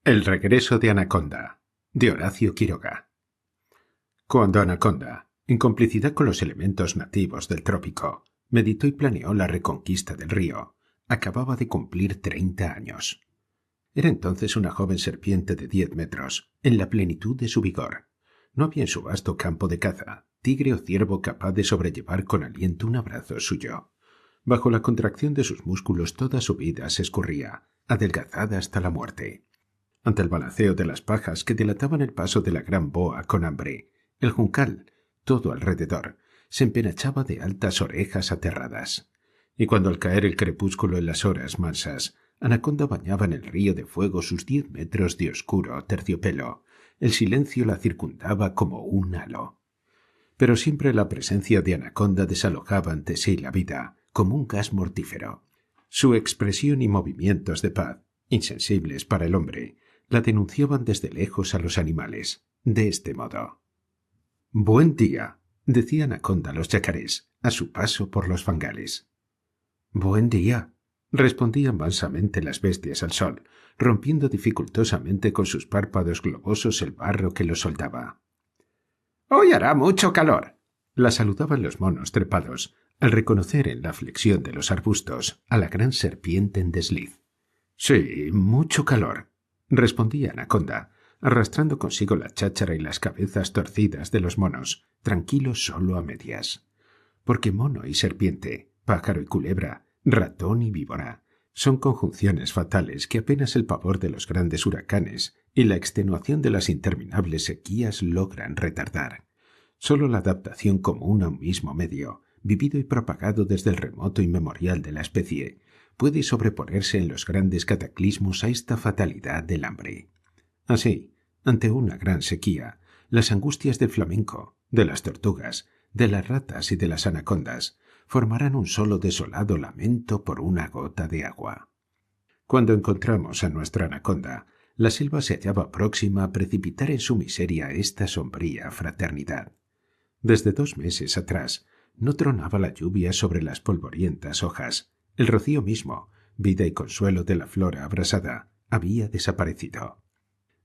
El regreso de Anaconda, de Horacio Quiroga. Cuando Anaconda, en complicidad con los elementos nativos del trópico, meditó y planeó la reconquista del río, acababa de cumplir 30 años. Era entonces una joven serpiente de 10 metros, en la plenitud de su vigor. No había en su vasto campo de caza tigre o ciervo capaz de sobrellevar con aliento un abrazo suyo. Bajo la contracción de sus músculos toda su vida se escurría, adelgazada hasta la muerte. Ante el balanceo de las pajas que delataban el paso de la gran boa con hambre, el juncal, todo alrededor, se empenachaba de altas orejas aterradas. Y cuando al caer el crepúsculo en las horas mansas, Anaconda bañaba en el río de fuego sus 10 metros de oscuro terciopelo, el silencio la circundaba como un halo. Pero siempre la presencia de Anaconda desalojaba ante sí la vida, como un gas mortífero. Su expresión y movimientos de paz, insensibles para el hombre, la denunciaban desde lejos a los animales, de este modo. «Buen día», decía Anaconda a los yacarés, a su paso por los fangales. «Buen día», respondían mansamente las bestias al sol, rompiendo dificultosamente con sus párpados globosos el barro que los soldaba. «Hoy hará mucho calor», la saludaban los monos trepados, al reconocer en la flexión de los arbustos a la gran serpiente en desliz. «Sí, mucho calor», respondía Anaconda, arrastrando consigo la cháchara y las cabezas torcidas de los monos, tranquilos solo a medias. Porque mono y serpiente, pájaro y culebra, ratón y víbora, son conjunciones fatales que apenas el pavor de los grandes huracanes y la extenuación de las interminables sequías logran retardar. Solo la adaptación común a un mismo medio, vivido y propagado desde el remoto inmemorial de la especie, puede sobreponerse en los grandes cataclismos a esta fatalidad del hambre. Así, ante una gran sequía, las angustias del flamenco, de las tortugas, de las ratas y de las anacondas formarán un solo desolado lamento por una gota de agua. Cuando encontramos a nuestra anaconda, la selva se hallaba próxima a precipitar en su miseria esta sombría fraternidad. Desde 2 meses atrás, no tronaba la lluvia sobre las polvorientas hojas. El rocío mismo, vida y consuelo de la flora abrasada, había desaparecido.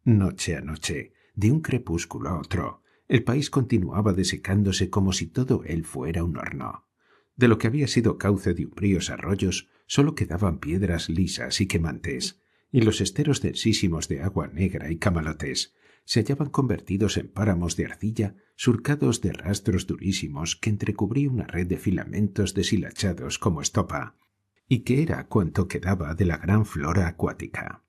Noche a noche, de un crepúsculo a otro, el país continuaba desecándose como si todo él fuera un horno. De lo que había sido cauce de umbríos arroyos solo quedaban piedras lisas y quemantes, y los esteros densísimos de agua negra y camalotes se hallaban convertidos en páramos de arcilla surcados de rastros durísimos que entrecubría una red de filamentos deshilachados como estopa, y que era cuanto quedaba de la gran flora acuática.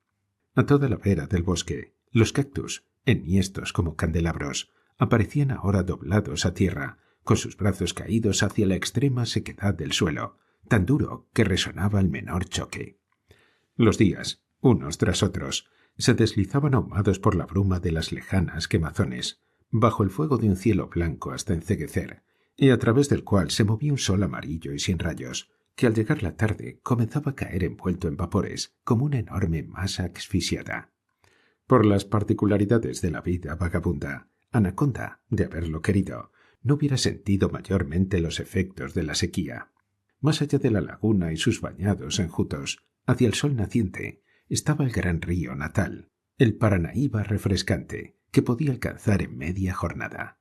A toda la vera del bosque, los cactus, enhiestos como candelabros, aparecían ahora doblados a tierra, con sus brazos caídos hacia la extrema sequedad del suelo, tan duro que resonaba el menor choque. Los días, unos tras otros, se deslizaban ahumados por la bruma de las lejanas quemazones, bajo el fuego de un cielo blanco hasta enceguecer, y a través del cual se movía un sol amarillo y sin rayos, que al llegar la tarde comenzaba a caer envuelto en vapores como una enorme masa asfixiada. Por las particularidades de la vida vagabunda, Anaconda, de haberlo querido, no hubiera sentido mayormente los efectos de la sequía. Más allá de la laguna y sus bañados enjutos, hacia el sol naciente, estaba el gran río natal, el Paranaíba refrescante, que podía alcanzar en media jornada.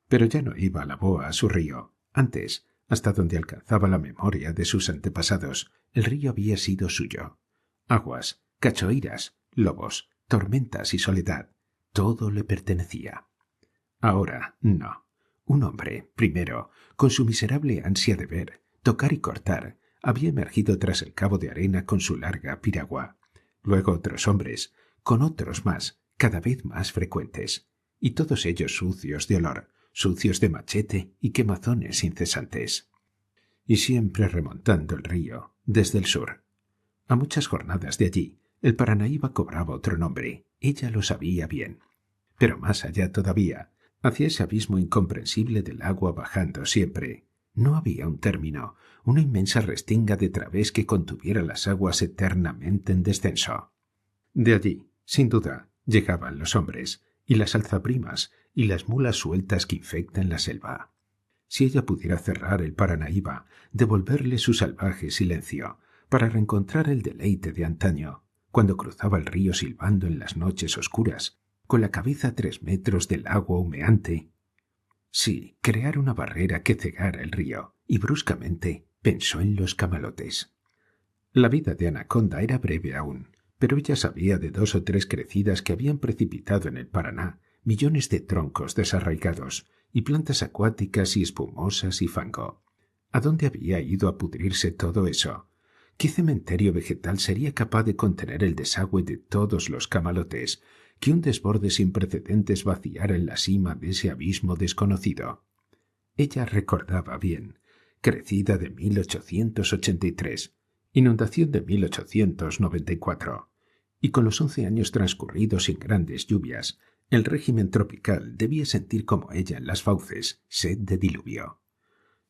Pero ya no iba a la boa a su río. Antes, hasta donde alcanzaba la memoria de sus antepasados, el río había sido suyo. Aguas, cachoeiras, lobos, tormentas y soledad, todo le pertenecía. Ahora no. Un hombre, primero, con su miserable ansia de ver, tocar y cortar, había emergido tras el cabo de arena con su larga piragua. Luego otros hombres, con otros más, cada vez más frecuentes, y todos ellos sucios de olor, sucios de machete y quemazones incesantes. Y siempre remontando el río, desde el sur. A muchas jornadas de allí, el Paranaíba cobraba otro nombre, ella lo sabía bien. Pero más allá todavía, hacia ese abismo incomprensible del agua bajando siempre, no había un término, una inmensa restinga de través que contuviera las aguas eternamente en descenso. De allí, sin duda, llegaban los hombres, y las alzaprimas, y las mulas sueltas que infectan la selva. Si ella pudiera cerrar el Paranaíba, devolverle su salvaje silencio, para reencontrar el deleite de antaño, cuando cruzaba el río silbando en las noches oscuras, con la cabeza a 3 metros del agua humeante. Sí, crear una barrera que cegara el río, y bruscamente pensó en los camalotes. La vida de Anaconda era breve aún, pero ella sabía de 2 o 3 crecidas que habían precipitado en el Paraná millones de troncos desarraigados y plantas acuáticas y espumosas y fango. ¿A dónde había ido a pudrirse todo eso? ¿Qué cementerio vegetal sería capaz de contener el desagüe de todos los camalotes que un desborde sin precedentes vaciara en la cima de ese abismo desconocido? Ella recordaba bien, crecida de 1883, inundación de 1894, y con los 11 años transcurridos sin grandes lluvias, el régimen tropical debía sentir como ella en las fauces sed de diluvio.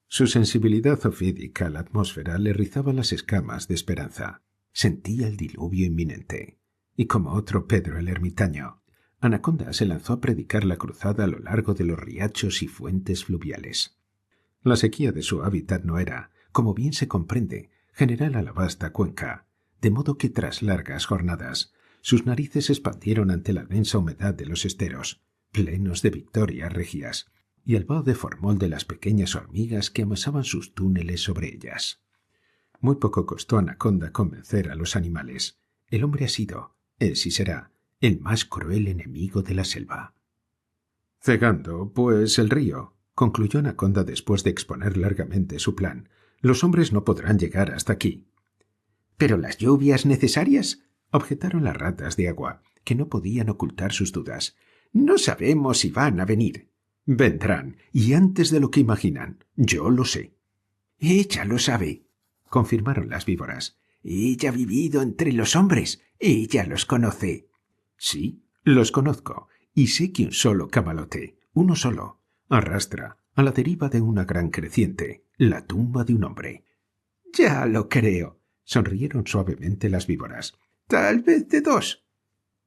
Su sensibilidad ofídica a la atmósfera le rizaba las escamas de esperanza. Sentía el diluvio inminente. Y como otro Pedro el ermitaño, Anaconda se lanzó a predicar la cruzada a lo largo de los riachos y fuentes fluviales. La sequía de su hábitat no era, como bien se comprende, general a la vasta cuenca, de modo que tras largas jornadas, sus narices se expandieron ante la densa humedad de los esteros, plenos de victorias regias, y el vaho de formol de las pequeñas hormigas que amasaban sus túneles sobre ellas. Muy poco costó a Anaconda convencer a los animales. El hombre ha sido, es y será, el más cruel enemigo de la selva. Cegando, pues, el río, concluyó Anaconda después de exponer largamente su plan. Los hombres no podrán llegar hasta aquí. —¿Pero las lluvias necesarias? —objetaron las ratas de agua, que no podían ocultar sus dudas. —No sabemos si van a venir. —Vendrán, y antes de lo que imaginan. Yo lo sé. —Ella lo sabe —confirmaron las víboras—. Ella ha vivido entre los hombres. Ella los conoce. —Sí, los conozco, y sé que un solo camalote, uno solo, arrastra, a la deriva de una gran creciente, la tumba de un hombre. —Ya lo creo —sonrieron suavemente las víboras—. Tal vez de 2.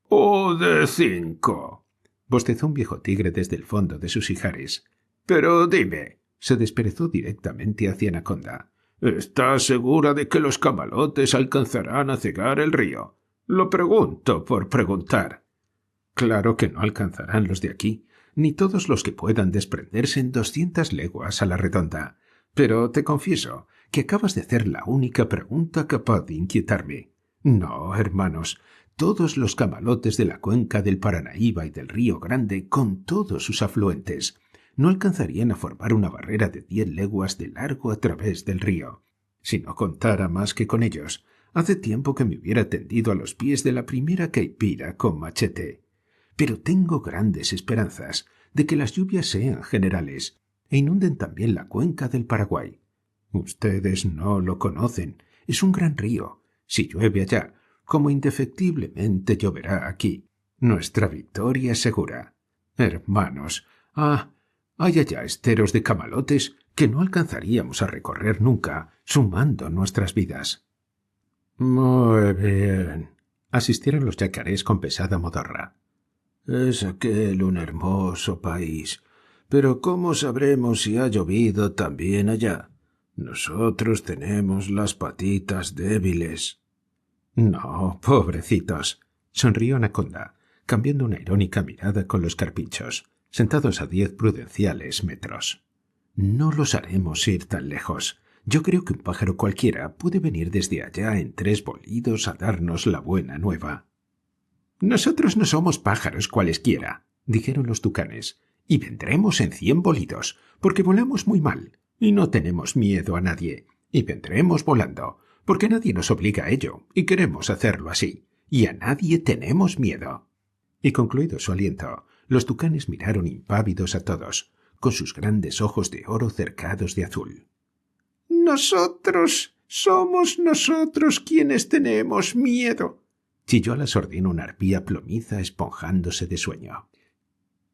—O de 5 —bostezó un viejo tigre desde el fondo de sus ijares. —Pero dime —se desperezó directamente hacia Anaconda—, ¿estás segura de que los camalotes alcanzarán a cegar el río? Lo pregunto por preguntar. —Claro que no alcanzarán los de aquí, ni todos los que puedan desprenderse en 200 leguas a la redonda. Pero te confieso que acabas de hacer la única pregunta capaz de inquietarme. No, hermanos, todos los camalotes de la cuenca del Paranaíba y del Río Grande, con todos sus afluentes, no alcanzarían a formar una barrera de 10 leguas de largo a través del río. Si no contara más que con ellos, hace tiempo que me hubiera tendido a los pies de la primera caipira con machete. Pero tengo grandes esperanzas de que las lluvias sean generales e inunden también la cuenca del Paraguay. Ustedes no lo conocen. Es un gran río. Si llueve allá, como indefectiblemente lloverá aquí, nuestra victoria es segura. Hermanos, hay allá esteros de camalotes que no alcanzaríamos a recorrer nunca, sumando nuestras vidas. Muy bien, asistieron los yacarés con pesada modorra. Es aquel un hermoso país, pero ¿cómo sabremos si ha llovido también allá? Nosotros tenemos las patitas débiles. No, pobrecitos, sonrió Anaconda, cambiando una irónica mirada con los carpinchos, sentados a 10 prudenciales metros. No los haremos ir tan lejos. Yo creo que un pájaro cualquiera puede venir desde allá en 3 bolidos a darnos la buena nueva. Nosotros no somos pájaros cualesquiera, dijeron los tucanes, y vendremos en 100 bolidos, porque volamos muy mal, y no tenemos miedo a nadie, y vendremos volando, porque nadie nos obliga a ello, y queremos hacerlo así, y a nadie tenemos miedo. Y concluido su aliento, los tucanes miraron impávidos a todos, con sus grandes ojos de oro cercados de azul. Somos nosotros quienes tenemos miedo, chilló a la sordina una arpía plomiza esponjándose de sueño.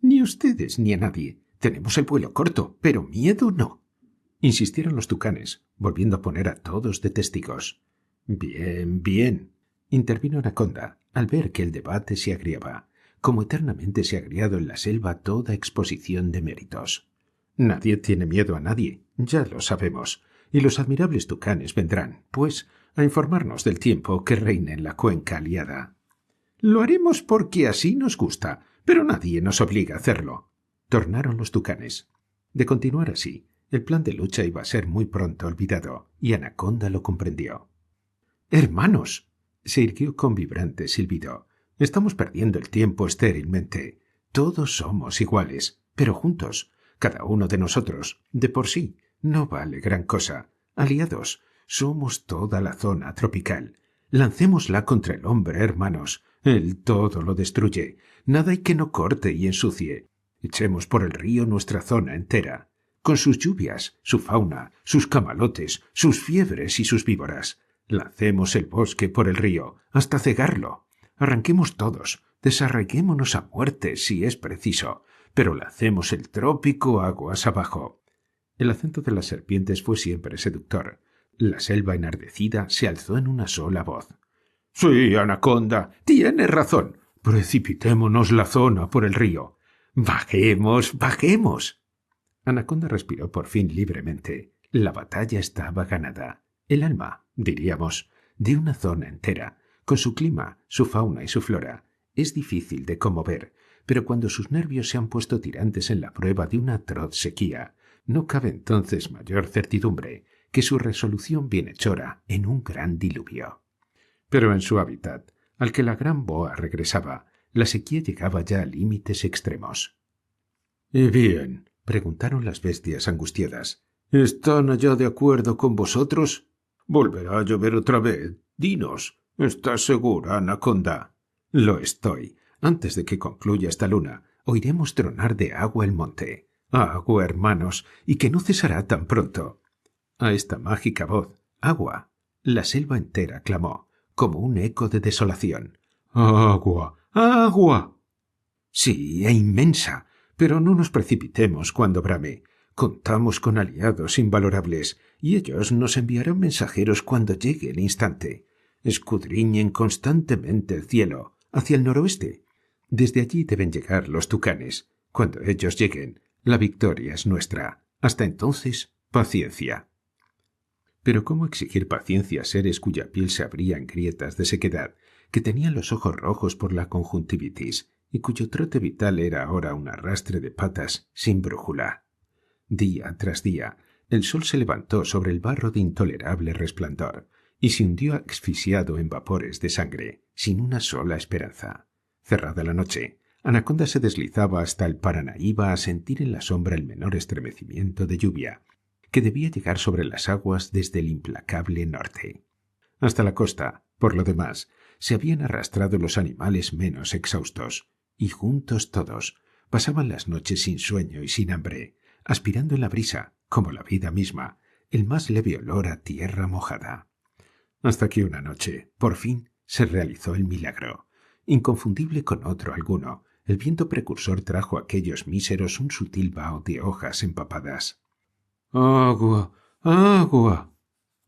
Ni ustedes ni a nadie. Tenemos el vuelo corto, pero miedo no, insistieron los tucanes, volviendo a poner a todos de testigos. Bien, bien, intervino Anaconda, al ver que el debate se agriaba, como eternamente se ha agriado en la selva toda exposición de méritos. Nadie tiene miedo a nadie, ya lo sabemos, y los admirables tucanes vendrán, pues, a informarnos del tiempo que reina en la cuenca aliada. Lo haremos porque así nos gusta, pero nadie nos obliga a hacerlo, tornaron los tucanes. De continuar así, el plan de lucha iba a ser muy pronto olvidado, y Anaconda lo comprendió. «¡Hermanos!», se irguió con vibrante silbido. «Estamos perdiendo el tiempo estérilmente. Todos somos iguales, pero juntos. Cada uno de nosotros, de por sí, no vale gran cosa. Aliados, somos toda la zona tropical. Lancémosla contra el hombre, hermanos. Él todo lo destruye. Nada hay que no corte y ensucie. Echemos por el río nuestra zona entera, con sus lluvias, su fauna, sus camalotes, sus fiebres y sus víboras. Lancemos el bosque por el río, hasta cegarlo. Arranquemos todos, desarraiguémonos a muerte si es preciso, pero lancemos el trópico aguas abajo». El acento de las serpientes fue siempre seductor. La selva enardecida se alzó en una sola voz. «Sí, Anaconda, tienes razón. Precipitémonos la zona por el río. Bajemos, bajemos». Anaconda respiró por fin libremente. La batalla estaba ganada. El alma, diríamos, de una zona entera, con su clima, su fauna y su flora, es difícil de conmover, pero cuando sus nervios se han puesto tirantes en la prueba de una atroz sequía, no cabe entonces mayor certidumbre que su resolución bienhechora en un gran diluvio. Pero en su hábitat, al que la gran boa regresaba, la sequía llegaba ya a límites extremos. «¿Y bien?», preguntaron las bestias angustiadas. «¿Están allá de acuerdo con vosotros? ¿Volverá a llover otra vez? Dinos, ¿estás segura, Anaconda?» «Lo estoy. Antes de que concluya esta luna, oiremos tronar de agua el monte. Agua, hermanos, y que no cesará tan pronto». A esta mágica voz, agua, la selva entera clamó, como un eco de desolación. «¡Agua! ¡Agua!». «Sí, e inmensa, pero no nos precipitemos cuando brame. Contamos con aliados invalorables, y ellos nos enviarán mensajeros cuando llegue el instante. Escudriñen constantemente el cielo, hacia el noroeste. Desde allí deben llegar los tucanes. Cuando ellos lleguen, la victoria es nuestra. Hasta entonces, paciencia». Pero ¿cómo exigir paciencia a seres cuya piel se abría en grietas de sequedad, que tenían los ojos rojos por la conjuntivitis y cuyo trote vital era ahora un arrastre de patas sin brújula? Día tras día, el sol se levantó sobre el barro de intolerable resplandor y se hundió asfixiado en vapores de sangre, sin una sola esperanza. Cerrada la noche, Anaconda se deslizaba hasta el Paranaíba a sentir en la sombra el menor estremecimiento de lluvia, que debía llegar sobre las aguas desde el implacable norte. Hasta la costa, por lo demás, se habían arrastrado los animales menos exhaustos, y juntos todos pasaban las noches sin sueño y sin hambre, aspirando en la brisa, como la vida misma, el más leve olor a tierra mojada. Hasta que una noche, por fin, se realizó el milagro. Inconfundible con otro alguno, el viento precursor trajo a aquellos míseros un sutil vaho de hojas empapadas. «¡Agua! ¡Agua!».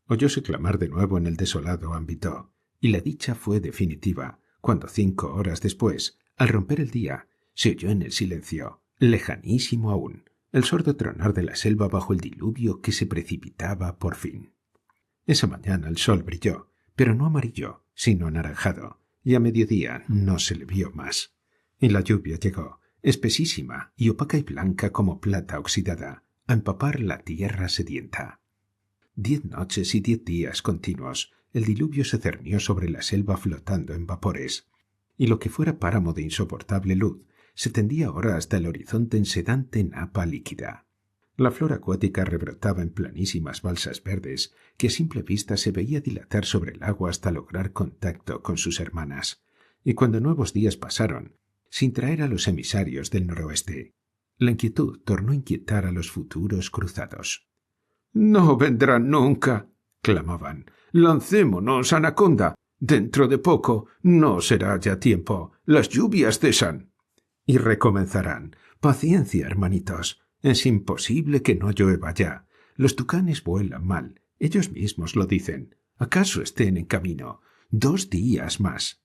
Oyóse clamar de nuevo en el desolado ámbito, y la dicha fue definitiva, cuando 5 horas después, al romper el día, se oyó en el silencio, lejanísimo aún, el sordo tronar de la selva bajo el diluvio que se precipitaba por fin. Esa mañana el sol brilló, pero no amarillo, sino anaranjado, y a mediodía no se le vio más. Y la lluvia llegó, espesísima y opaca y blanca como plata oxidada, a empapar la tierra sedienta. 10 noches y 10 días continuos, el diluvio se cernió sobre la selva flotando en vapores, y lo que fuera páramo de insoportable luz se tendía ahora hasta el horizonte en sedante napa líquida. La flora acuática rebrotaba en planísimas balsas verdes que a simple vista se veía dilatar sobre el agua hasta lograr contacto con sus hermanas, y cuando nuevos días pasaron, sin traer a los emisarios del noroeste, la inquietud tornó a inquietar a los futuros cruzados. «¡No vendrán nunca!», clamaban. «¡Lancémonos, Anaconda! Dentro de poco no será ya tiempo. Las lluvias cesan». Y recomenzarán. «Paciencia, hermanitos. Es imposible que no llueva ya. Los tucanes vuelan mal. Ellos mismos lo dicen. ¿Acaso estén en camino? 2 días más».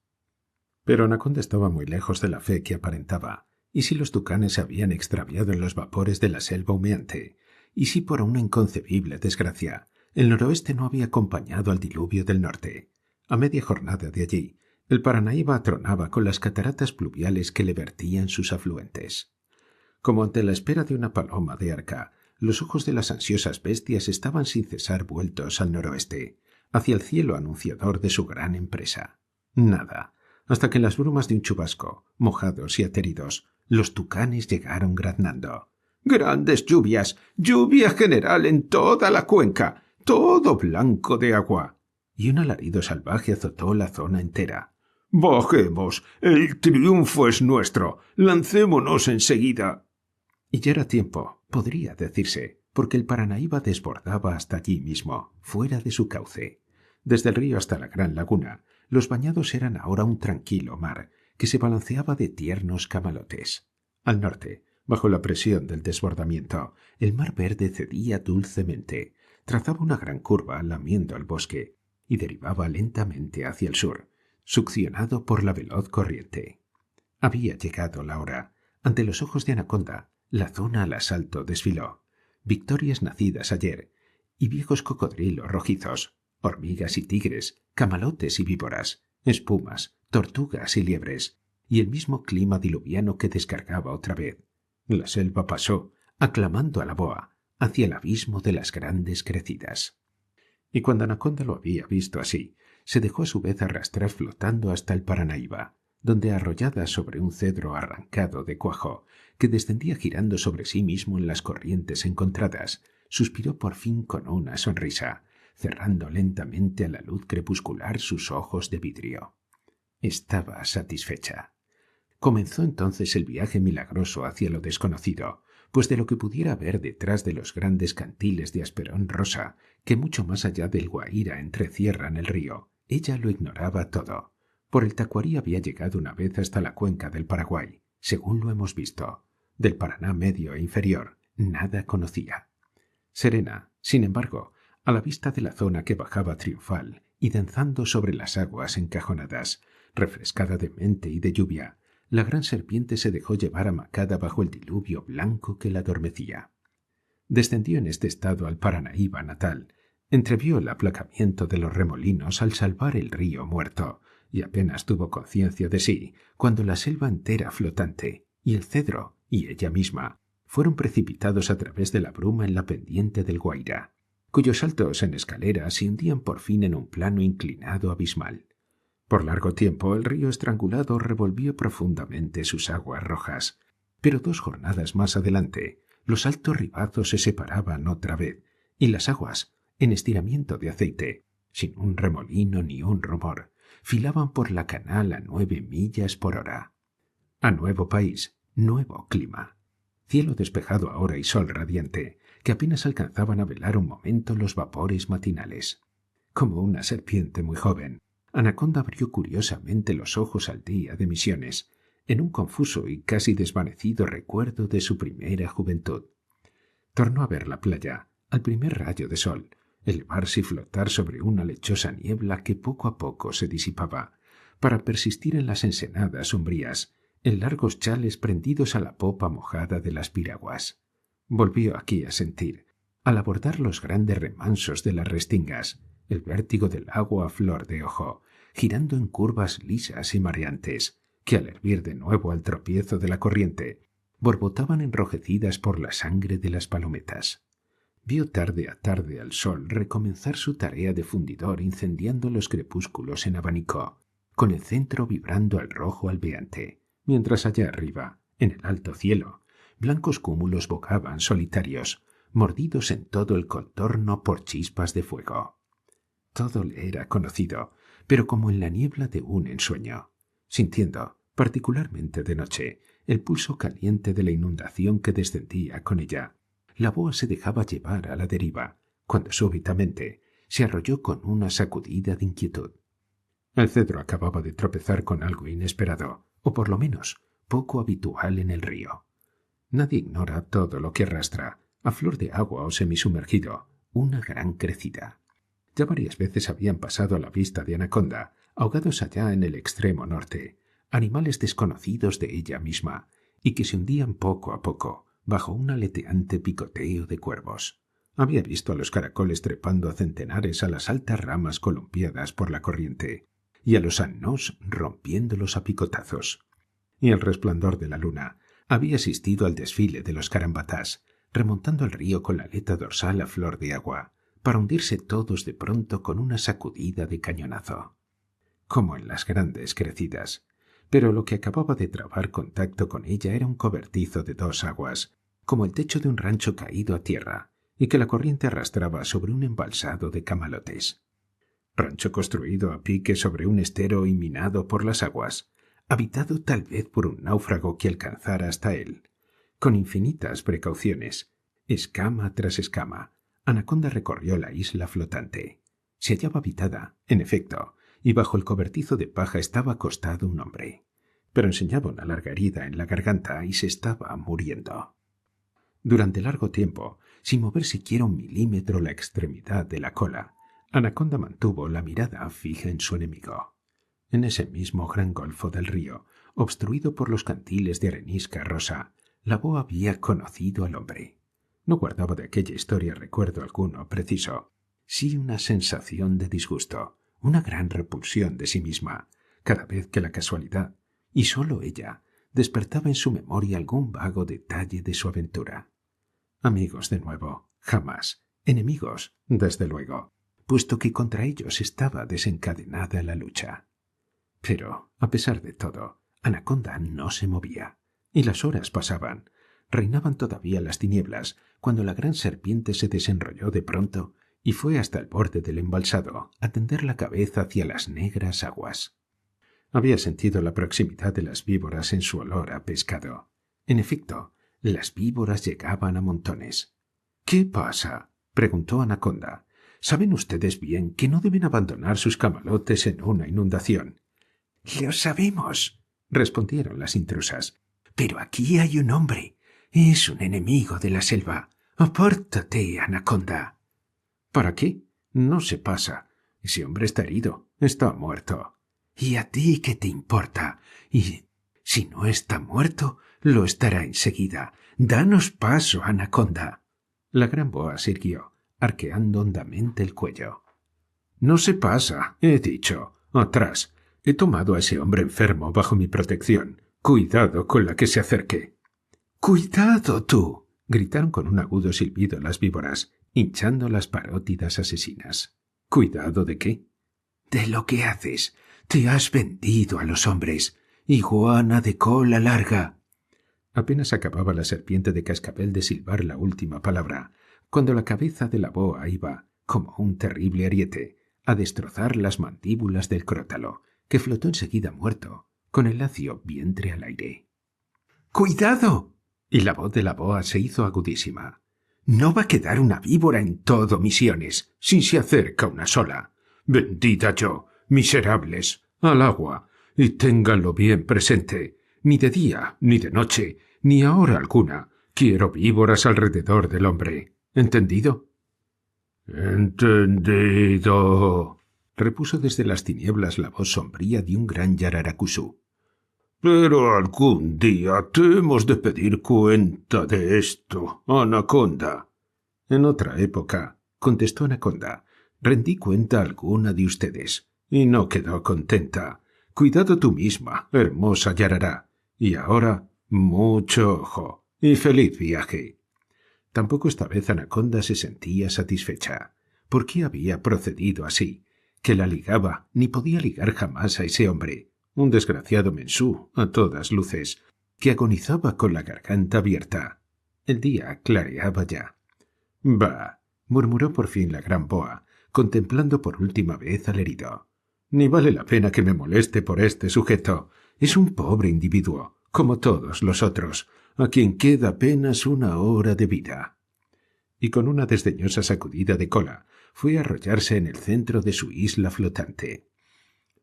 Pero Anaconda estaba muy lejos de la fe que aparentaba. ¿Y si los tucanes se habían extraviado en los vapores de la selva humeante? ¿Y si por una inconcebible desgracia El noroeste no había acompañado al diluvio del norte. A media jornada de allí, el Paranaíba atronaba con las cataratas pluviales que le vertían sus afluentes. Como ante la espera de una paloma de arca, los ojos de las ansiosas bestias estaban sin cesar vueltos al noroeste, hacia el cielo anunciador de su gran empresa. Nada, hasta que en las brumas de un chubasco, mojados y ateridos, los tucanes llegaron graznando. ¡Grandes lluvias! ¡Lluvia general en toda la cuenca! ¡Todo blanco de agua! Y un alarido salvaje azotó la zona entera. ¡Bajemos! ¡El triunfo es nuestro! ¡Lancémonos enseguida! Y ya era tiempo, podría decirse, porque el Paranaíba desbordaba hasta allí mismo, fuera de su cauce. Desde el río hasta la gran laguna, los bañados eran ahora un tranquilo mar que se balanceaba de tiernos camalotes. Al norte, bajo la presión del desbordamiento, el mar verde cedía dulcemente, trazaba una gran curva lamiendo el bosque y derivaba lentamente hacia el sur, succionado por la veloz corriente. Había llegado la hora. Ante los ojos de Anaconda, la zona al asalto desfiló. Victorias nacidas ayer, y viejos cocodrilos rojizos, hormigas y tigres, camalotes y víboras, espumas, tortugas y liebres, y el mismo clima diluviano que descargaba otra vez. La selva pasó, aclamando a la boa, hacia el abismo de las grandes crecidas. Y cuando Anaconda lo había visto así, se dejó a su vez arrastrar flotando hasta el Paranaíba, donde arrollada sobre un cedro arrancado de cuajo, que descendía girando sobre sí mismo en las corrientes encontradas, suspiró por fin con una sonrisa, cerrando lentamente a la luz crepuscular sus ojos de vidrio. Estaba satisfecha. Comenzó entonces el viaje milagroso hacia lo desconocido, pues de lo que pudiera ver detrás de los grandes cantiles de asperón rosa, que mucho más allá del Guaira entrecierran el río, ella lo ignoraba todo. Por el Tacuarí había llegado una vez hasta la cuenca del Paraguay, según lo hemos visto. Del Paraná medio e inferior, nada conocía. Serena, sin embargo, a la vista de la zona que bajaba triunfal y danzando sobre las aguas encajonadas, refrescada de mente y de lluvia, la gran serpiente se dejó llevar amacada bajo el diluvio blanco que la adormecía. Descendió en este estado al Paranaíba natal, entrevió el aplacamiento de los remolinos al salvar el río muerto, y apenas tuvo conciencia de sí cuando la selva entera flotante, y el cedro, y ella misma, fueron precipitados a través de la bruma en la pendiente del Guaira, cuyos saltos en escalera se hundían por fin en un plano inclinado abismal. Por largo tiempo el río estrangulado revolvió profundamente sus aguas rojas, pero 2 jornadas más adelante los altos ribazos se separaban otra vez, y las aguas, en estiramiento de aceite, sin un remolino ni un rumor, filaban por la canal a 9 millas por hora. A nuevo país, nuevo clima. Cielo despejado ahora y sol radiante, que apenas alcanzaban a velar un momento los vapores matinales. Como una serpiente muy joven, Anaconda abrió curiosamente los ojos al día de Misiones, en un confuso y casi desvanecido recuerdo de su primera juventud. Tornó a ver la playa, al primer rayo de sol, elevarse y flotar sobre una lechosa niebla que poco a poco se disipaba, para persistir en las ensenadas umbrías, en largos chales prendidos a la popa mojada de las piraguas. Volvió aquí a sentir, al abordar los grandes remansos de las restingas, el vértigo del agua a flor de ojo, girando en curvas lisas y mareantes, que al hervir de nuevo al tropiezo de la corriente, borbotaban enrojecidas por la sangre de las palometas. Vio tarde a tarde al sol recomenzar su tarea de fundidor incendiando los crepúsculos en abanico, con el centro vibrando al rojo albeante, mientras allá arriba, en el alto cielo, blancos cúmulos bogaban solitarios, mordidos en todo el contorno por chispas de fuego. Todo le era conocido, pero como en la niebla de un ensueño, sintiendo, particularmente de noche, el pulso caliente de la inundación que descendía con ella. La boa se dejaba llevar a la deriva, cuando súbitamente se arrolló con una sacudida de inquietud. El cedro acababa de tropezar con algo inesperado, o por lo menos poco habitual en el río. Nadie ignora todo lo que arrastra, a flor de agua o semisumergido, una gran crecida. Ya varias veces habían pasado a la vista de Anaconda, ahogados allá en el extremo norte, animales desconocidos de ella misma, y que se hundían poco a poco bajo un aleteante picoteo de cuervos. Había visto a los caracoles trepando a centenares a las altas ramas columpiadas por la corriente y a los annós rompiéndolos a picotazos. Y al resplandor de la luna había asistido al desfile de los carambatás, remontando el río con la aleta dorsal a flor de agua, para hundirse todos de pronto con una sacudida de cañonazo. Como en las grandes crecidas. Pero lo que acababa de trabar contacto con ella era un cobertizo de 2 aguas, como el techo de un rancho caído a tierra, y que la corriente arrastraba sobre un embalsado de camalotes. Rancho construido a pique sobre un estero y minado por las aguas, habitado tal vez por un náufrago que alcanzara hasta él. Con infinitas precauciones, escama tras escama, Anaconda recorrió la isla flotante. Se hallaba habitada, en efecto, y bajo el cobertizo de paja estaba acostado un hombre, pero enseñaba una larga herida en la garganta y se estaba muriendo. Durante largo tiempo, sin mover siquiera 1 milímetro la extremidad de la cola, Anaconda mantuvo la mirada fija en su enemigo. En ese mismo gran golfo del río, obstruido por los cantiles de arenisca rosa, la boa había conocido al hombre. No guardaba de aquella historia recuerdo alguno preciso, sí una sensación de disgusto, una gran repulsión de sí misma, cada vez que la casualidad, y sólo ella, despertaba en su memoria algún vago detalle de su aventura. Amigos de nuevo, jamás. Enemigos, desde luego, puesto que contra ellos estaba desencadenada la lucha. Pero, a pesar de todo, Anaconda no se movía, y las horas pasaban. Reinaban todavía las tinieblas, cuando la gran serpiente se desenrolló de pronto y fue hasta el borde del embalsado a tender la cabeza hacia las negras aguas. Había sentido la proximidad de las víboras en su olor a pescado. En efecto, las víboras llegaban a montones. —¿Qué pasa? —preguntó Anaconda. —Saben ustedes bien que no deben abandonar sus camalotes en una inundación. —Lo sabemos —respondieron las intrusas—, pero aquí hay un hombre. Es un enemigo de la selva. Apártate, Anaconda. —¿Para qué? No se pasa. Ese hombre está herido. Está muerto. —¿Y a ti qué te importa? Y si no está muerto, lo estará enseguida. Danos paso, Anaconda. La gran boa se irguió, arqueando hondamente el cuello. —No se pasa, he dicho. Atrás. He tomado a ese hombre enfermo bajo mi protección. Cuidado con la que se acerque. —¡Cuidado tú! —gritaron con un agudo silbido las víboras, hinchando las parótidas asesinas. —¿Cuidado de qué? —De lo que haces. Te has vendido a los hombres. ¡Iguana de cola larga! Apenas acababa la serpiente de cascabel de silbar la última palabra, cuando la cabeza de la boa iba, como un terrible ariete, a destrozar las mandíbulas del crótalo, que flotó enseguida muerto, con el lacio vientre al aire. —¡Cuidado! Y la voz de la boa se hizo agudísima. —No va a quedar una víbora en todo Misiones, si se acerca una sola. —Bendita yo, miserables, al agua, y ténganlo bien presente. Ni de día, ni de noche, ni a hora alguna, quiero víboras alrededor del hombre. ¿Entendido? —Entendido —repuso desde las tinieblas la voz sombría de un gran yararacusú—. Pero algún día te hemos de pedir cuenta de esto, Anaconda. —En otra época —contestó Anaconda—, rendí cuenta alguna de ustedes, y no quedó contenta. Cuidado tú misma, hermosa yarará. Y ahora, mucho ojo, y feliz viaje. Tampoco esta vez Anaconda se sentía satisfecha. ¿Por qué había procedido así? Que la ligaba, ni podía ligar jamás a ese hombre, un desgraciado mensú, a todas luces, que agonizaba con la garganta abierta. El día clareaba ya. —Bah —murmuró por fin la gran boa, contemplando por última vez al herido—, ni vale la pena que me moleste por este sujeto. Es un pobre individuo, como todos los otros, a quien queda apenas 1 hora de vida. Y con una desdeñosa sacudida de cola fue a arrollarse en el centro de su isla flotante.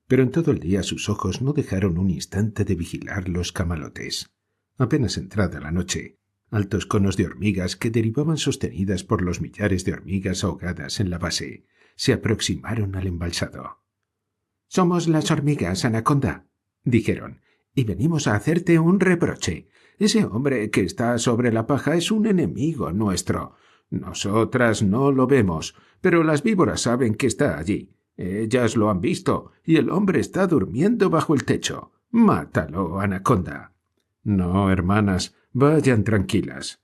Pero en todo el día sus ojos no dejaron un instante de vigilar los camalotes. Apenas entrada la noche, altos conos de hormigas que derivaban sostenidas por los millares de hormigas ahogadas en la base, se aproximaron al embalsado. —Somos las hormigas, Anaconda —dijeron—, y venimos a hacerte un reproche. Ese hombre que está sobre la paja es un enemigo nuestro. Nosotras no lo vemos, pero las víboras saben que está allí. Ellas lo han visto, y el hombre está durmiendo bajo el techo. Mátalo, Anaconda. No, hermanas, vayan tranquilas.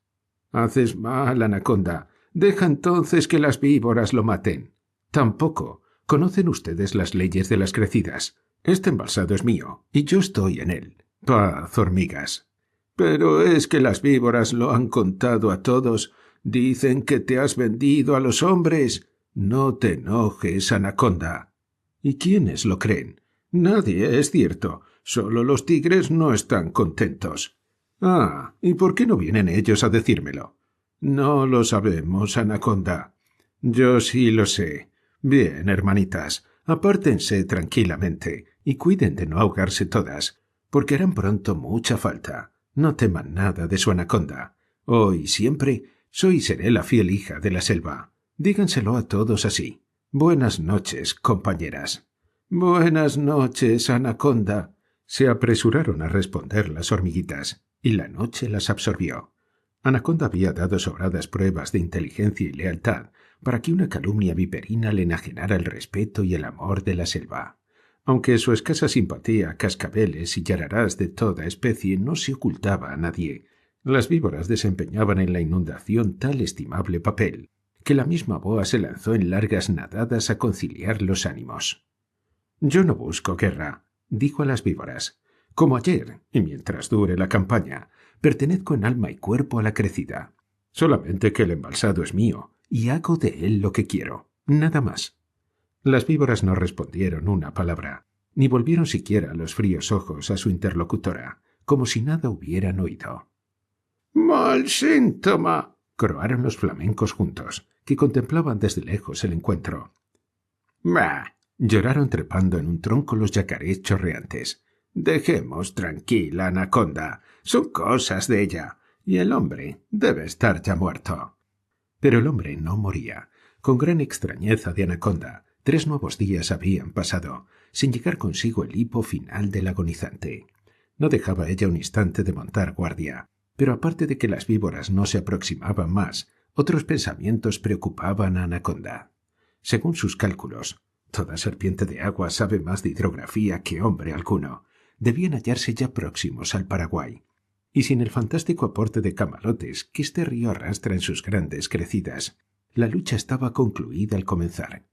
Haces mal, Anaconda. Deja entonces que las víboras lo maten. Tampoco. ¿Conocen ustedes las leyes de las crecidas? Este embalsado es mío, y yo estoy en él. Paz, hormigas. Pero es que las víboras lo han contado a todos. Dicen que te has vendido a los hombres. No te enojes, Anaconda. ¿Y quiénes lo creen? Nadie, es cierto. Solo los tigres no están contentos. Ah, ¿y por qué no vienen ellos a decírmelo? No lo sabemos, Anaconda. Yo sí lo sé. Bien, hermanitas, apártense tranquilamente y cuiden de no ahogarse todas, porque harán pronto mucha falta. No teman nada de su Anaconda. Hoy siempre soy y seré la fiel hija de la selva. Díganselo a todos así. Buenas noches, compañeras. Buenas noches, Anaconda. Se apresuraron a responder las hormiguitas, y la noche las absorbió. Anaconda había dado sobradas pruebas de inteligencia y lealtad para que una calumnia viperina le enajenara el respeto y el amor de la selva. Aunque su escasa simpatía a cascabeles y yararás de toda especie no se ocultaba a nadie, las víboras desempeñaban en la inundación tal estimable papel que la misma boa se lanzó en largas nadadas a conciliar los ánimos. «Yo no busco guerra», dijo a las víboras. «Como ayer, y mientras dure la campaña, pertenezco en alma y cuerpo a la crecida. Solamente que el embalsado es mío, y hago de él lo que quiero, nada más». Las víboras no respondieron una palabra, ni volvieron siquiera los fríos ojos a su interlocutora, como si nada hubieran oído. «Mal síntoma», croaron los flamencos juntos, que contemplaban desde lejos el encuentro. «Bah», lloraron trepando en un tronco los yacarés chorreantes. «Dejemos tranquila, Anaconda. Son cosas de ella. Y el hombre debe estar ya muerto». Pero el hombre no moría. Con gran extrañeza de Anaconda, 3 nuevos días habían pasado, sin llegar consigo el hipo final del agonizante. No dejaba ella un instante de montar guardia, pero aparte de que las víboras no se aproximaban más, otros pensamientos preocupaban a Anaconda. Según sus cálculos, toda serpiente de agua sabe más de hidrografía que hombre alguno. Debían hallarse ya próximos al Paraguay. Y sin el fantástico aporte de camalotes que este río arrastra en sus grandes crecidas, la lucha estaba concluida al comenzar.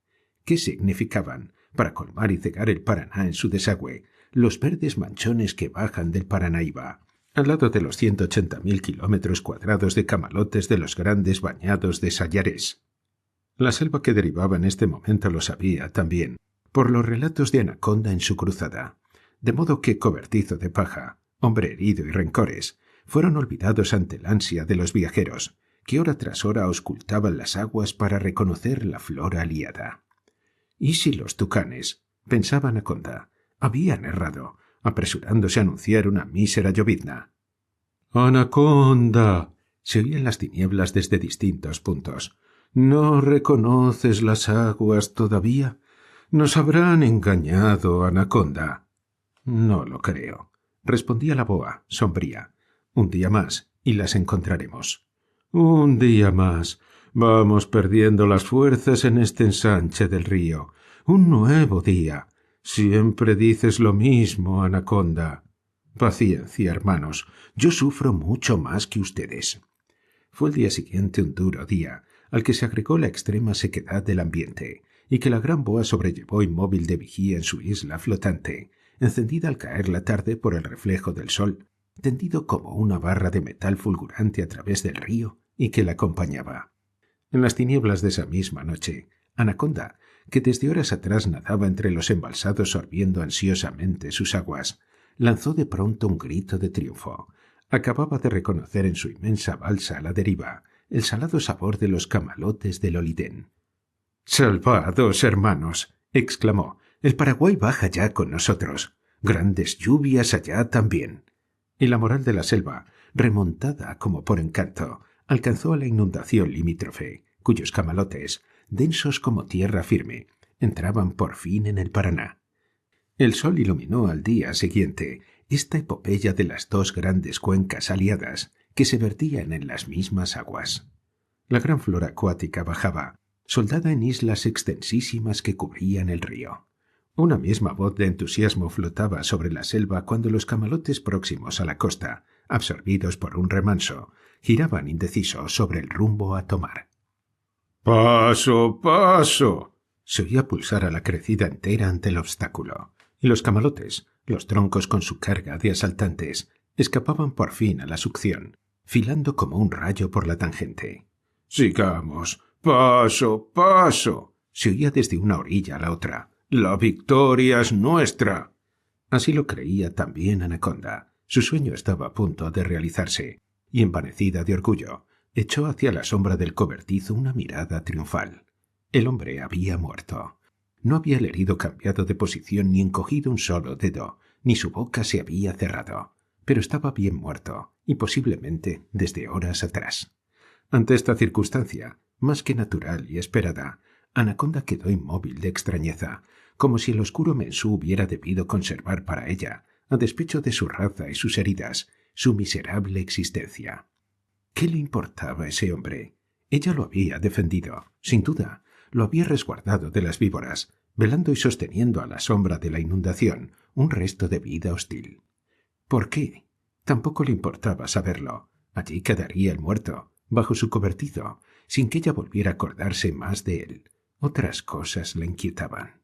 ¿Qué significaban, para colmar y cegar el Paraná en su desagüe, los verdes manchones que bajan del Paranaíba, al lado de los 180.000 kilómetros cuadrados de camalotes de los grandes bañados de Sayarés? La selva que derivaba en este momento lo sabía también, por los relatos de Anaconda en su cruzada, de modo que cobertizo de paja, hombre herido y rencores, fueron olvidados ante el ansia de los viajeros, que hora tras hora auscultaban las aguas para reconocer la flora aliada. ¿Y si los tucanes, pensaba Anaconda, habían errado, apresurándose a anunciar una mísera llovizna? «Anaconda», se oía en las tinieblas desde distintos puntos. «¿No reconoces las aguas todavía? Nos habrán engañado, Anaconda». «No lo creo», respondía la boa, sombría. «Un día más, y las encontraremos». «Un día más. Vamos perdiendo las fuerzas en este ensanche del río. Un nuevo día. Siempre dices lo mismo, Anaconda». «Paciencia, hermanos. Yo sufro mucho más que ustedes». Fue el día siguiente un duro día, al que se agregó la extrema sequedad del ambiente, y que la gran boa sobrellevó inmóvil de vigía en su isla flotante, encendida al caer la tarde por el reflejo del sol, tendido como una barra de metal fulgurante a través del río y que la acompañaba. En las tinieblas de esa misma noche, Anaconda, que desde horas atrás nadaba entre los embalsados sorbiendo ansiosamente sus aguas, lanzó de pronto un grito de triunfo. Acababa de reconocer en su inmensa balsa a la deriva el salado sabor de los camalotes del Olidén. «¡Salvados, hermanos!», exclamó. «El Paraguay baja ya con nosotros. Grandes lluvias allá también». Y la moral de la selva, remontada como por encanto, alcanzó a la inundación limítrofe, cuyos camalotes, densos como tierra firme, entraban por fin en el Paraná. El sol iluminó al día siguiente esta epopeya de las 2 grandes cuencas aliadas que se vertían en las mismas aguas. La gran flora acuática bajaba, soldada en islas extensísimas que cubrían el río. Una misma voz de entusiasmo flotaba sobre la selva cuando los camalotes próximos a la costa, absorbidos por un remanso, giraban indecisos sobre el rumbo a tomar. ¡Paso, paso! Se oía pulsar a la crecida entera ante el obstáculo, y los camalotes, los troncos con su carga de asaltantes, escapaban por fin a la succión, filando como un rayo por la tangente. ¡Sigamos! ¡Paso, paso! Se oía desde una orilla a la otra. ¡La victoria es nuestra! Así lo creía también Anaconda. Su sueño estaba a punto de realizarse, y envanecida de orgullo, echó hacia la sombra del cobertizo una mirada triunfal. El hombre había muerto. No había el herido cambiado de posición ni encogido un solo dedo, ni su boca se había cerrado, pero estaba bien muerto, y posiblemente desde horas atrás. Ante esta circunstancia, más que natural y esperada, Anaconda quedó inmóvil de extrañeza, como si el oscuro mensú hubiera debido conservar para ella, a despecho de su raza y sus heridas, su miserable existencia. ¿Qué le importaba ese hombre? Ella lo había defendido, sin duda, lo había resguardado de las víboras, velando y sosteniendo a la sombra de la inundación un resto de vida hostil. ¿Por qué? Tampoco le importaba saberlo. Allí quedaría el muerto, bajo su cobertizo, sin que ella volviera a acordarse más de él. Otras cosas le inquietaban.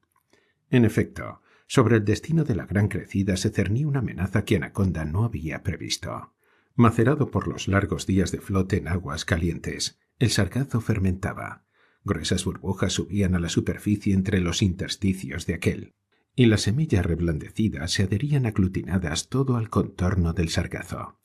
En efecto, sobre el destino de la gran crecida se cernía una amenaza que Anaconda no había previsto. Macerado por los largos días de flote en aguas calientes, el sargazo fermentaba. Gruesas burbujas subían a la superficie entre los intersticios de aquel, y las semillas reblandecidas se adherían aglutinadas todo al contorno del sargazo.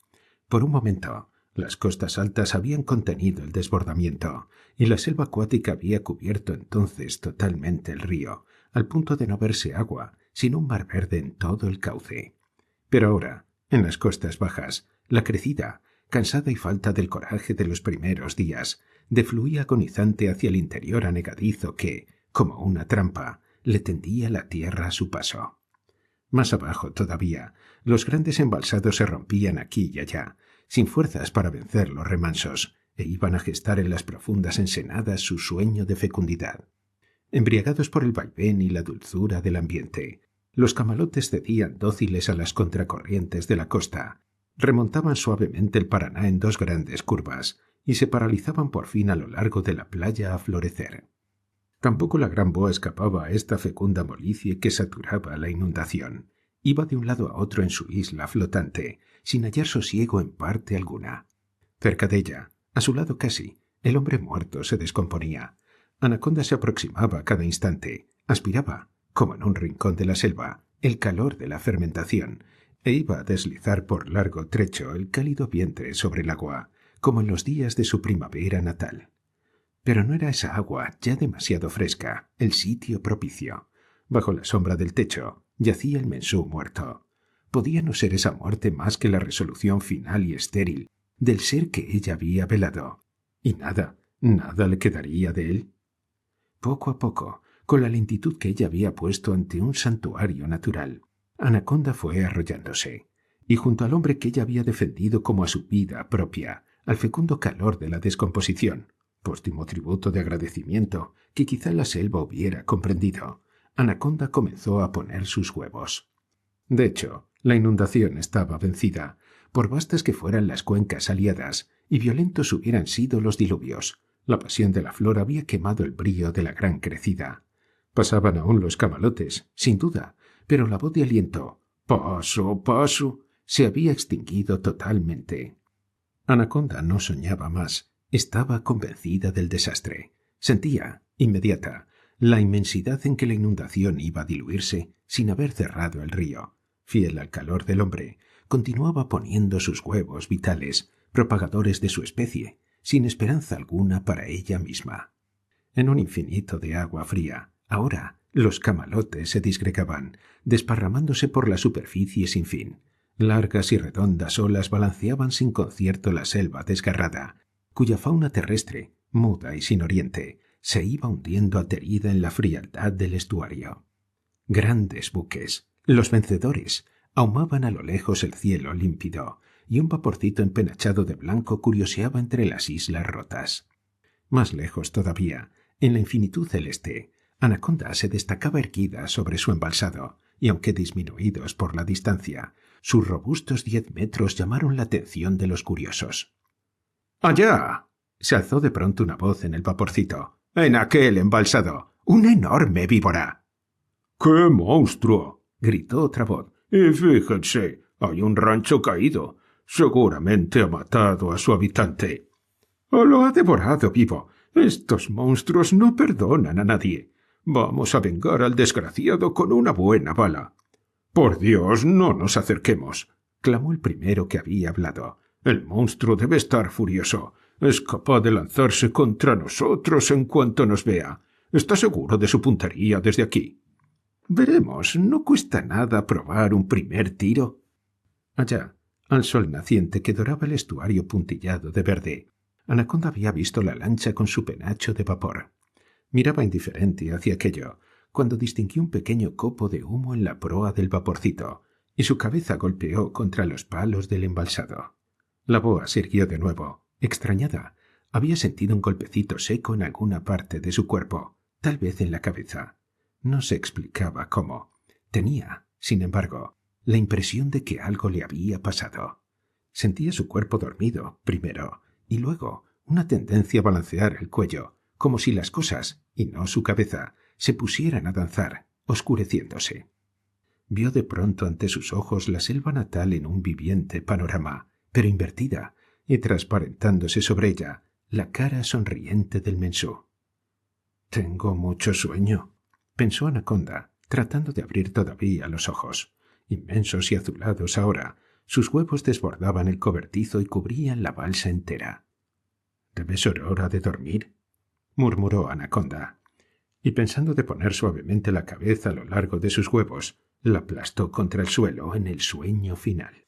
Por un momento, las costas altas habían contenido el desbordamiento, y la selva acuática había cubierto entonces totalmente el río, al punto de no verse agua, sino un mar verde en todo el cauce. Pero ahora, en las costas bajas, la crecida, cansada y falta del coraje de los primeros días, defluía agonizante hacia el interior anegadizo que, como una trampa, le tendía la tierra a su paso. Más abajo todavía, los grandes embalsados se rompían aquí y allá, sin fuerzas para vencer los remansos, e iban a gestar en las profundas ensenadas su sueño de fecundidad. Embriagados por el vaivén y la dulzura del ambiente, los camalotes cedían dóciles a las contracorrientes de la costa, remontaban suavemente el Paraná en dos grandes curvas y se paralizaban por fin a lo largo de la playa a florecer. Tampoco la gran boa escapaba a esta fecunda molicie que saturaba la inundación. Iba de un lado a otro en su isla flotante, sin hallar sosiego en parte alguna. Cerca de ella, a su lado casi, el hombre muerto se descomponía. Anaconda se aproximaba a cada instante, aspiraba, como en un rincón de la selva, el calor de la fermentación, e iba a deslizar por largo trecho el cálido vientre sobre el agua, como en los días de su primavera natal. Pero no era esa agua, ya demasiado fresca, el sitio propicio. Bajo la sombra del techo yacía el mensú muerto. ¿Podía no ser esa muerte más que la resolución final y estéril del ser que ella había velado? Y nada le quedaría de él. Poco a poco, con la lentitud que ella había puesto ante un santuario natural, Anaconda fue arrollándose, y junto al hombre que ella había defendido como a su vida propia, al fecundo calor de la descomposición, póstumo tributo de agradecimiento que quizá la selva hubiera comprendido, Anaconda comenzó a poner sus huevos. De hecho, la inundación estaba vencida, por vastas que fueran las cuencas aliadas, y violentos hubieran sido los diluvios. La pasión de la flor había quemado el brío de la gran crecida. Pasaban aún los camalotes, sin duda, pero la voz de aliento, «paso, paso», se había extinguido totalmente. Anaconda no soñaba más, estaba convencida del desastre. Sentía, inmediata, la inmensidad en que la inundación iba a diluirse sin haber cerrado el río. Fiel al calor del hombre, continuaba poniendo sus huevos vitales, propagadores de su especie, sin esperanza alguna para ella misma. En un infinito de agua fría, ahora los camalotes se disgregaban, desparramándose por la superficie sin fin. Largas y redondas olas balanceaban sin concierto la selva desgarrada, cuya fauna terrestre, muda y sin oriente, se iba hundiendo aterida en la frialdad del estuario. Grandes buques, los vencedores, ahumaban a lo lejos el cielo límpido, y un vaporcito empenachado de blanco curioseaba entre las islas rotas. Más lejos todavía, en la infinitud celeste, Anaconda se destacaba erguida sobre su embalsado, y aunque disminuidos por la distancia, sus robustos 10 metros llamaron la atención de los curiosos. ¡Allá! Se alzó de pronto una voz en el vaporcito. ¡En aquel embalsado! ¡Una enorme víbora! ¡Qué monstruo! Gritó otra voz. Y fíjense, hay un rancho caído. Seguramente ha matado a su habitante. ¡O lo ha devorado vivo! Estos monstruos no perdonan a nadie. Vamos a vengar al desgraciado con una buena bala. Por Dios, no nos acerquemos, clamó el primero que había hablado. El monstruo debe estar furioso. Es capaz de lanzarse contra nosotros en cuanto nos vea. ¿Está seguro de su puntería desde aquí? Veremos, no cuesta nada probar un primer tiro. Allá, al sol naciente que doraba el estuario puntillado de verde, Anaconda había visto la lancha con su penacho de vapor. Miraba indiferente hacia aquello, cuando distinguió un pequeño copo de humo en la proa del vaporcito, y su cabeza golpeó contra los palos del embalsado. La boa se irguió de nuevo, extrañada. Había sentido un golpecito seco en alguna parte de su cuerpo, tal vez en la cabeza. No se explicaba cómo. Tenía, sin embargo, la impresión de que algo le había pasado. Sentía su cuerpo dormido, primero, y luego una tendencia a balancear el cuello, como si las cosas, y no su cabeza, se pusieran a danzar, oscureciéndose. Vio de pronto ante sus ojos la selva natal en un viviente panorama, pero invertida, y transparentándose sobre ella la cara sonriente del mensú. «Tengo mucho sueño», pensó Anaconda, tratando de abrir todavía los ojos. Inmensos y azulados ahora, sus huevos desbordaban el cobertizo y cubrían la balsa entera. «¿Debe ser hora de dormir?», murmuró Anaconda, y pensando de poner suavemente la cabeza a lo largo de sus huevos, la aplastó contra el suelo en el sueño final.